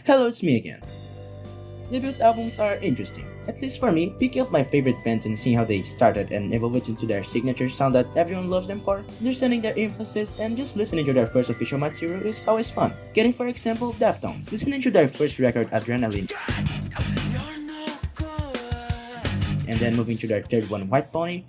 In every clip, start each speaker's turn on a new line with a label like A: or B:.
A: Hello, it's me again. Debut albums are interesting, at least for me. Picking up my favorite bands and seeing how they started and evolved into their signature sound that everyone loves them for, understanding their influences and just listening to their first official material is always fun. Getting for example Deftones, listening to their first record Adrenaline and then moving to their third one White Pony,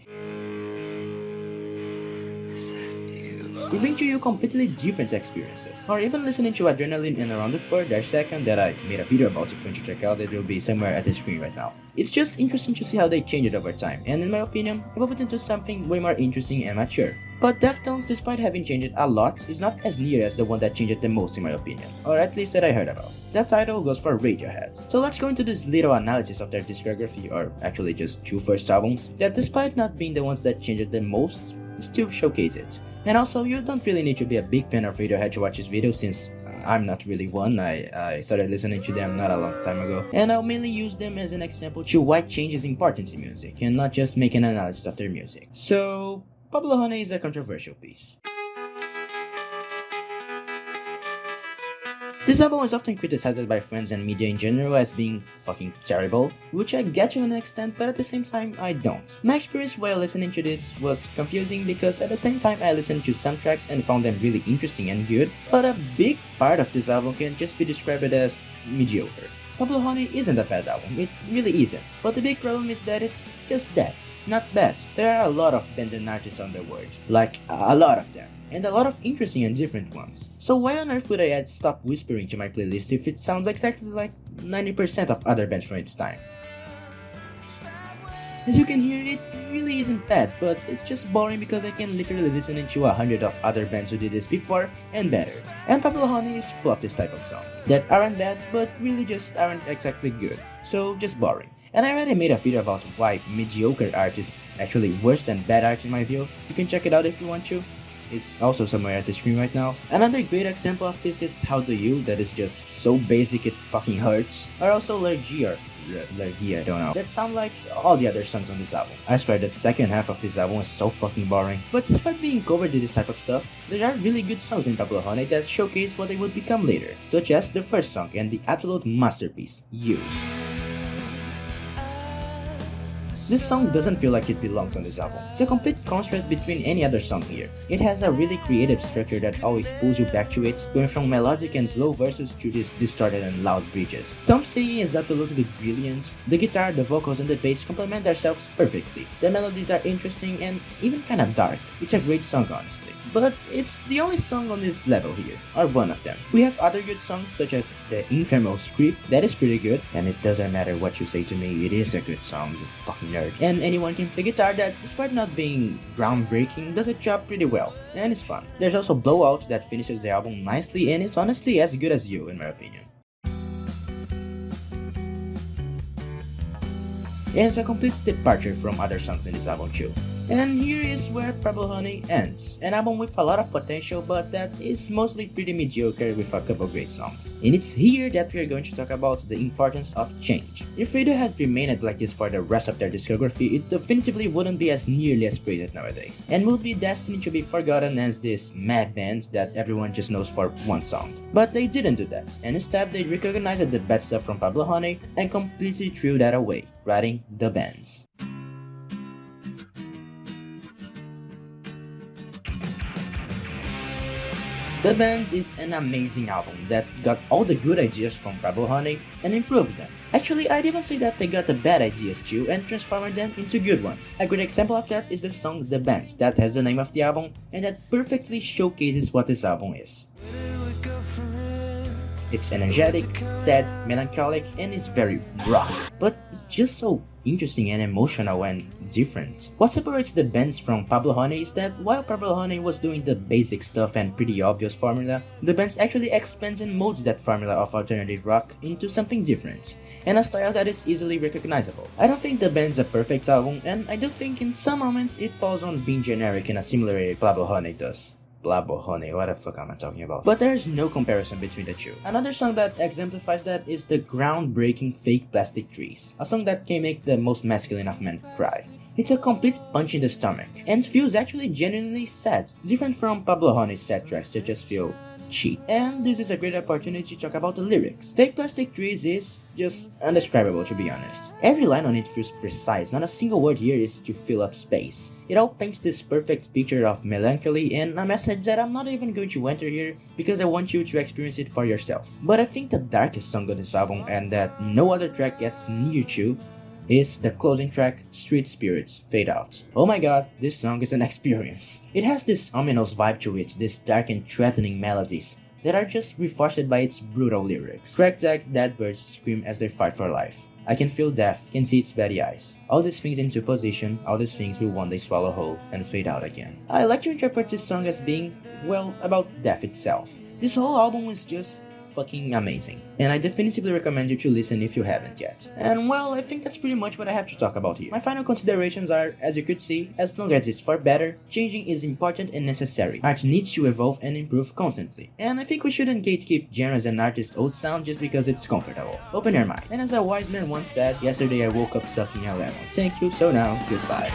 A: we bring to you completely different experiences. Or even listening to Adrenaline and Around the Fur, their second that I made a video about if you want to check out, it will be somewhere at the screen right now. It's just interesting to see how they changed over time, and in my opinion, evolved into something way more interesting and mature. But Deftones, despite having changed a lot, is not as near as the one that changed the most in my opinion, or at least that I heard about. That title goes for Radiohead. So let's go into this little analysis of their discography, or actually just two first albums, that despite not being the ones that changed the most, still showcase it. And also, you don't really need to be a big fan of Radiohead to watch this video since I'm not really one. I started listening to them not a long time ago. And I'll mainly use them as an example to why change is important in music and not just make an analysis of their music. So, Pablo Honey is a controversial piece. This album is often criticized by friends and media in general as being fucking terrible, which I get to an extent, but at the same time I don't. My experience while listening to this was confusing because at the same time I listened to some tracks and found them really interesting and good, but a big part of this album can just be described as mediocre. Pablo Honey isn't a bad album, it really isn't, but the big problem is that it's just that, not bad. There are a lot of bands and artists on the world, like a lot of them, and a lot of interesting and different ones. So why on earth would I add Stop Whispering to my playlist if it sounds exactly like 90% of other bands from its time? As you can hear, it really isn't bad, but it's just boring because I can literally listen to 100 of other bands who did this before and better. And Pablo Honey is full of this type of song, that aren't bad, but really just aren't exactly good, so just boring. And I already made a video about why mediocre art is actually worse than bad art in my view. You can check it out if you want to. It's also somewhere at the screen right now. Another great example of this is How Do You, that is just so basic it fucking hurts. Or also Lergia, I don't know, that sound like all the other songs on this album. I swear the second half of this album is so fucking boring. But despite being covered to this type of stuff, there are really good songs in Pablo Honey that showcase what they would become later, such as the first song and the absolute masterpiece, You. This song doesn't feel like it belongs on this album. It's a complete contrast between any other song here. It has a really creative structure that always pulls you back to it, going from melodic and slow verses to these distorted and loud bridges. Tom's singing is absolutely brilliant. The guitar, the vocals, and the bass complement themselves perfectly. The melodies are interesting and even kind of dark. It's a great song honestly. But it's the only song on this level here, or one of them. We have other good songs such as the infamous Creep, that is pretty good, and it doesn't matter what you say to me, it is a good song, you fucking nerd. And Anyone Can Play Guitar that, despite not being groundbreaking, does its job pretty well, and it's fun. There's also Blowout that finishes the album nicely and is honestly as good as You in my opinion. And it's a complete departure from other songs in this album too. And here is where Pablo Honey ends. An album with a lot of potential but that is mostly pretty mediocre with a couple great songs. And it's here that we are going to talk about the importance of change. If Radiohead had remained like this for the rest of their discography, it definitively wouldn't be as nearly as praised nowadays, and would be destined to be forgotten as this mad band that everyone just knows for one song. But they didn't do that, and instead they recognized the bad stuff from Pablo Honey and completely threw that away, writing The Bands. The Bands is an amazing album that got all the good ideas from Pablo Honey and improved them. Actually, I'd even say that they got the bad ideas too and transformed them into good ones. A good example of that is the song The Bands that has the name of the album and that perfectly showcases what this album is. It's energetic, sad, melancholic, and it's very rock, but it's just so interesting and emotional and different. What separates the bands from Pablo Honey is that while Pablo Honey was doing the basic stuff and pretty obvious formula, the bands actually expands and molds that formula of alternative rock into something different, and a style that is easily recognizable. I don't think the band's a perfect album, and I do think in some moments it falls on being generic in a similar way Pablo Honey does. Pablo Honey, what the fuck am I talking about? But there's no comparison between the two. Another song that exemplifies that is the groundbreaking Fake Plastic Trees, a song that can make the most masculine of men cry. It's a complete punch in the stomach, and feels actually genuinely sad, different from Pablo Honey's sad tracks that just feel shit. And this is a great opportunity to talk about the lyrics. Fake Plastic Trees is just undescribable, to be honest. Every line on it feels precise, not a single word here is to fill up space. It all paints this perfect picture of melancholy and a message that I'm not even going to enter here because I want you to experience it for yourself. But I think the darkest song on this album, and that no other track gets near to, is the closing track, Street Spirits Fade Out. Oh my god, this song is an experience. It has this ominous vibe to it, these dark and threatening melodies that are just reinforced by its brutal lyrics. Track like dead birds scream as they fight for life. I can feel death, can see its beady eyes. All these things into position, all these things will one day swallow whole and fade out again. I like to interpret this song as being, well, about death itself. This whole album is just fucking amazing, and I definitively recommend you to listen if you haven't yet. And well, I think that's pretty much what I have to talk about here. My final considerations are, as you could see, as long as it's for better, changing is important and necessary. Art needs to evolve and improve constantly, and I think we shouldn't gatekeep genres and artists' old sound just because it's comfortable. Open your mind. And as a wise man once said, yesterday I woke up sucking a lemon. Thank you, so now, goodbye.